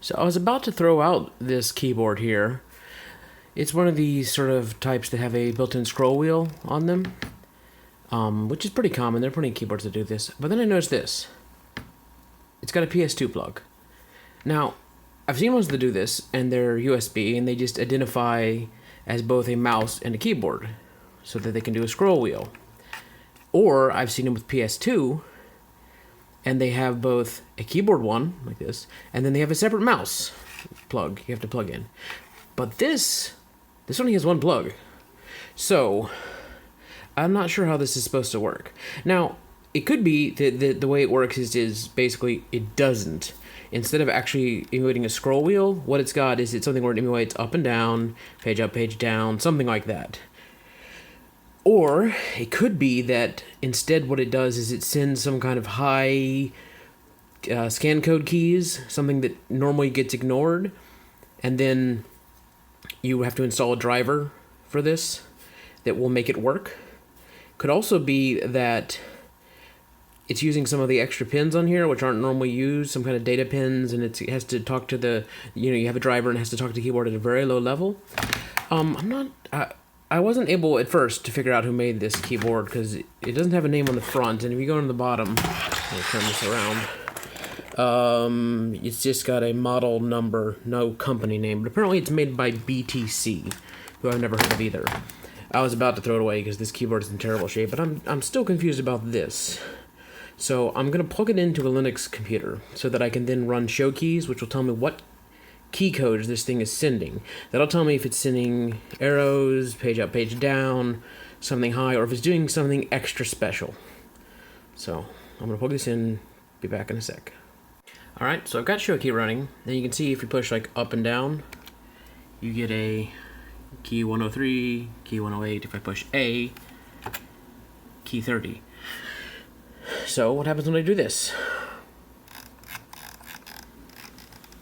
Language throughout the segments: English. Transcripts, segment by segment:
So I was about to throw out this keyboard here. It's one of these sort of types that have a built-in scroll wheel on them, which is pretty common. There are plenty of keyboards that do this. But then I noticed this. It's got a PS2 plug. Now, I've seen ones that do this, and they're USB, and they just identify as both a mouse and a keyboard, so that they can do a scroll wheel. Or I've seen them with PS2, and they have both a keyboard one, like this, and then they have a separate mouse plug you have to plug in. But this only has one plug. So, I'm not sure how this is supposed to work. Now, it could be that the way it works is basically it doesn't. Instead of actually emulating a scroll wheel, what it's got is it's something where it emulates up and down, page up, page down, something like that. Or it could be that instead what it does is it sends some kind of high scan code keys, something that normally gets ignored, and then you have to install a driver for this that will make it work. Could also be that it's using some of the extra pins on here, which aren't normally used, some kind of data pins, and it has to talk to the, you have a driver and it has to talk to the keyboard at a very low level. I wasn't able at first to figure out who made this keyboard because it doesn't have a name on the front, and if you go to the bottom, I'll turn this around, it's just got a model number, no company name, but apparently it's made by BTC, who I've never heard of either. I was about to throw it away because this keyboard is in terrible shape, but I'm still confused about this. So I'm going to plug it into a Linux computer so that I can then run show keys, which will tell me what key codes this thing is sending. That'll tell me if it's sending arrows, page up, page down, something high, or if it's doing something extra special. So I'm going to plug this in, be back in a sec. Alright, so I've got show key running. Then you can see if you push like up and down, you get a key 103, key 108. If I push A, key 30. So what happens when I do this?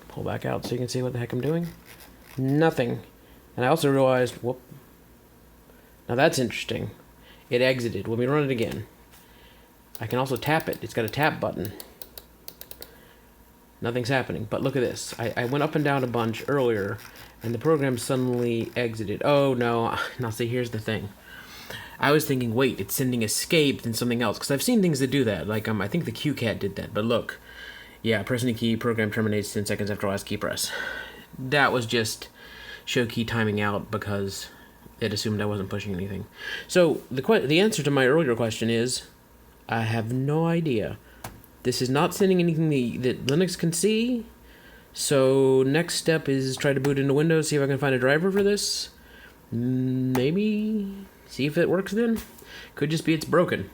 Pull back out so you can see what the heck I'm doing. Nothing. And I also realized, whoop. Now that's interesting. It exited. Let me run it again. I can also tap it. It's got a tap button. Nothing's happening. But look at this. I went up and down a bunch earlier, and the program suddenly exited. Oh no. Now see, here's the thing. I was thinking, wait, it's sending escape than something else, because I've seen things that do that. Like, I think the QCat did that. But look, yeah, press any key, program terminates 10 seconds after last key press. That was just show key timing out because it assumed I wasn't pushing anything. So the answer to my earlier question is, I have no idea. This is not sending anything that Linux can see. So next step is try to boot into Windows, see if I can find a driver for this. Maybe see if it works then. Could just be it's broken.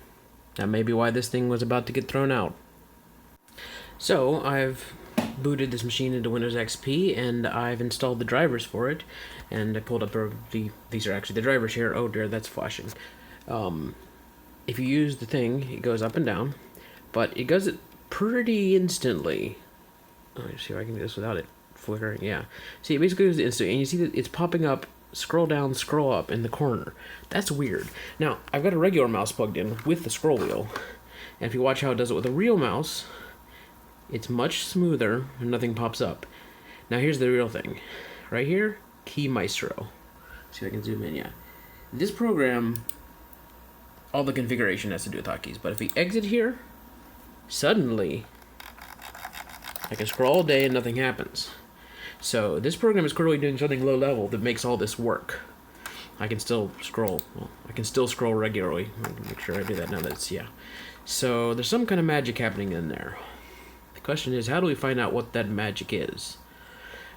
That may be why this thing was about to get thrown out. So I've booted this machine into Windows XP, and I've installed the drivers for it. And I pulled up these are actually the drivers here. Oh dear, that's flashing. If you use the thing, it goes up and down, but it goes it pretty instantly. Let me see if I can do this without it flickering. Yeah. See, it basically goes instantly, and you see that it's popping up. Scroll down, scroll up in the corner. That's weird. Now, I've got a regular mouse plugged in with the scroll wheel. And if you watch how it does it with a real mouse, it's much smoother and nothing pops up. Now, here's the real thing. Right here, Key Maestro. See if I can zoom in, yeah. This program, all the configuration has to do with hotkeys. But if we exit here, suddenly, I can scroll all day and nothing happens. So this program is clearly doing something low level that makes all this work. I can still scroll. Well, I can still scroll regularly. Let me make sure I do that now that it's, yeah. So there's some kind of magic happening in there. The question is, how do we find out what that magic is?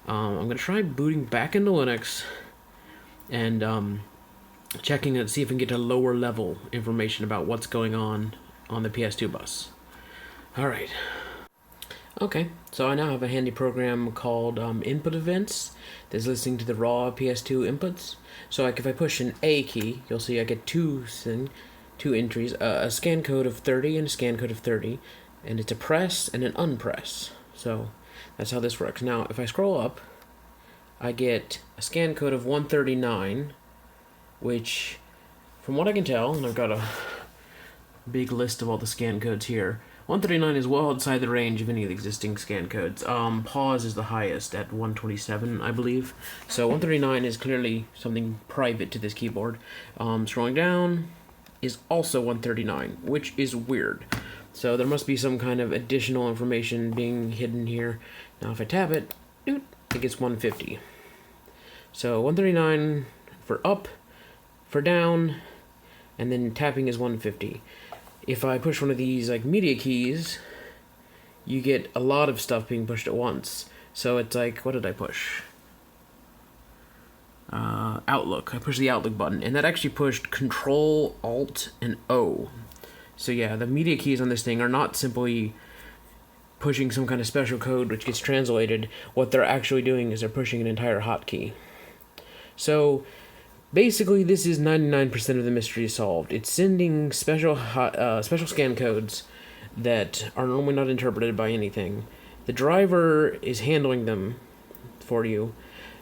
I'm going to try booting back into Linux and checking to see if we can get to lower level information about what's going on the PS2 bus. All right. Okay, so I now have a handy program called Input Events that's listening to the raw PS2 inputs. So like if I push an A key, you'll see I get two entries, a scan code of 30 and a scan code of 30, and it's a press and an unpress. So that's how this works. Now, if I scroll up, I get a scan code of 139, which, from what I can tell, and I've got a big list of all the scan codes here, 139 is well outside the range of any of the existing scan codes. Pause is the highest at 127, I believe. So 139 is clearly something private to this keyboard. Scrolling down is also 139, which is weird. So there must be some kind of additional information being hidden here. Now if I tap it, it gets 150. So 139 for up, for down, and then tapping is 150. If I push one of these like media keys, you get a lot of stuff being pushed at once. So it's like, what did I push? Outlook. I pushed the Outlook button, and that actually pushed Control, Alt, and O. So yeah, the media keys on this thing are not simply pushing some kind of special code which gets translated. What they're actually doing is they're pushing an entire hotkey. So basically, this is 99% of the mystery solved. It's sending special scan codes that are normally not interpreted by anything. The driver is handling them for you,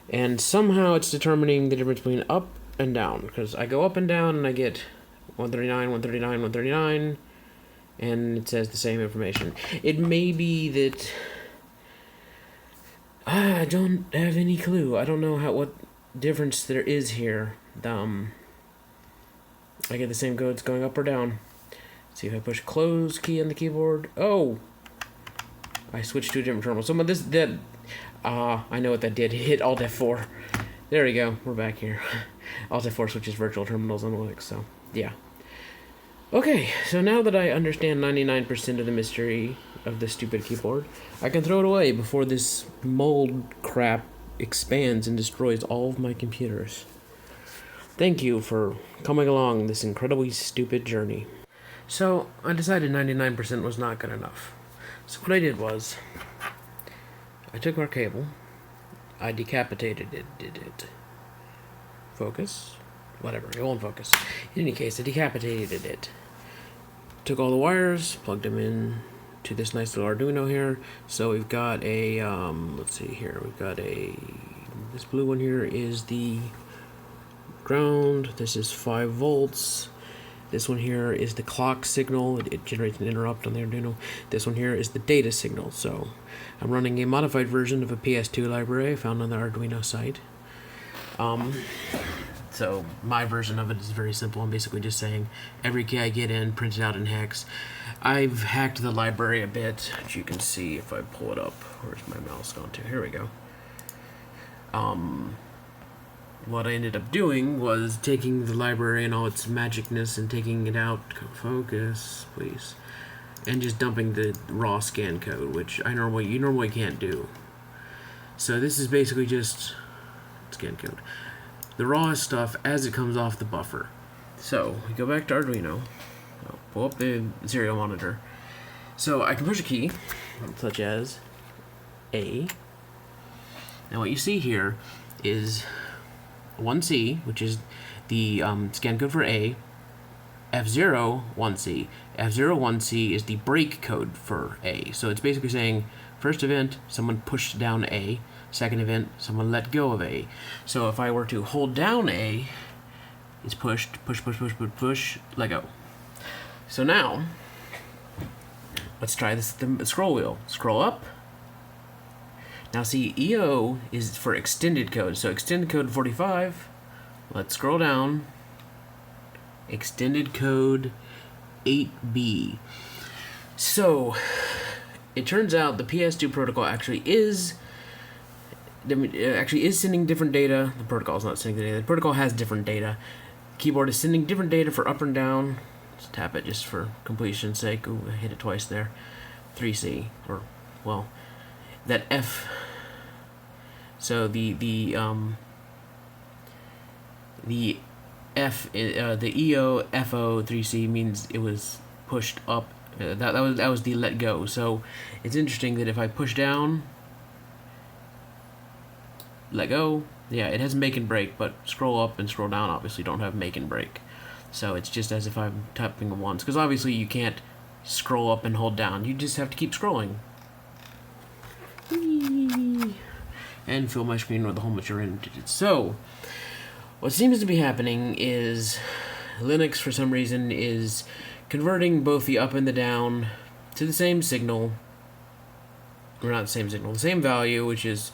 and somehow it's determining the difference between up and down, because I go up and down and I get 139, 139, 139, and it says the same information. It may be that I don't have any clue. I don't know what difference there is here. I get the same codes going up or down. See if I push close key on the keyboard. Oh, I switched to a different terminal. I know what that did. It hit Alt F4. There we go. We're back here. Alt F4 switches virtual terminals on Linux. So yeah. Okay, so now that I understand 99% of the mystery of this stupid keyboard, I can throw it away before this mold crap expands and destroys all of my computers. Thank you for coming along this incredibly stupid journey. So, I decided 99% was not good enough. So what I did was, I took our cable, I decapitated it, Focus? Whatever, it won't focus. In any case, I decapitated it. Took all the wires, plugged them in to this nice little Arduino here. So we've got a, let's see here, this blue one here is the ground. This is 5 volts. This one here is the clock signal. It generates an interrupt on the Arduino. This one here is the data signal. So I'm running a modified version of a PS2 library found on the Arduino site. So my version of it is very simple. I'm basically just saying every key I get in, print it out in hex. I've hacked the library a bit, as you can see if I pull it up. Where's my mouse gone to? Here we go. What I ended up doing was taking the library and all its magicness and taking it out, focus, please, and just dumping the raw scan code, which you normally can't do. So this is basically just scan code. The raw stuff as it comes off the buffer. So we go back to Arduino. I'll pull up the serial monitor. So I can push a key, such as A. And what you see here is 1C, which is the scan code for A, F0 1C. F0 1C is the break code for A. So it's basically saying, first event, someone pushed down A. Second event, someone let go of A. So if I were to hold down A, it's pushed, push, let go. So now, let's try this, the scroll wheel. Scroll up. Now see, EO is for extended code. So extended code 45. Let's scroll down. Extended code 8B. So it turns out the PS2 protocol actually is sending different data. The protocol is not sending the data. The protocol has different data. The keyboard is sending different data for up and down. Let's tap it just for completion's sake. Ooh, I hit it twice there. 3C, or well, that F. So the F, the EO FO 3C means it was pushed up. That was the let go. So it's interesting that if I push down, let go, yeah, it has make and break, but scroll up and scroll down obviously don't have make and break. So it's just as if I'm tapping once, because obviously you can't scroll up and hold down. You just have to keep scrolling. Whee! And fill my screen with a whole bunch of random digits. So what seems to be happening is Linux, for some reason, is converting both the up and the down to the same signal, or not the same signal, the same value, which is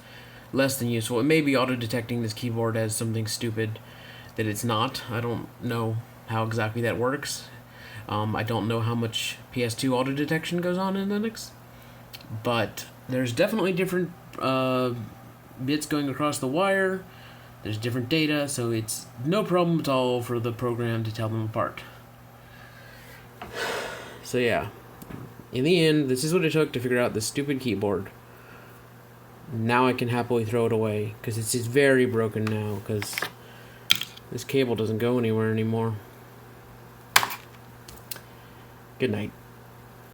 less than useful. It may be auto-detecting this keyboard as something stupid that it's not. I don't know how exactly that works. I don't know how much PS2 auto-detection goes on in Linux, but there's definitely different bits going across the wire. There's different data, so it's no problem at all for the program to tell them apart. So yeah, in the end, this is what it took to figure out this stupid keyboard. Now I can happily throw it away, because it's very broken now, because this cable doesn't go anywhere anymore. Good night.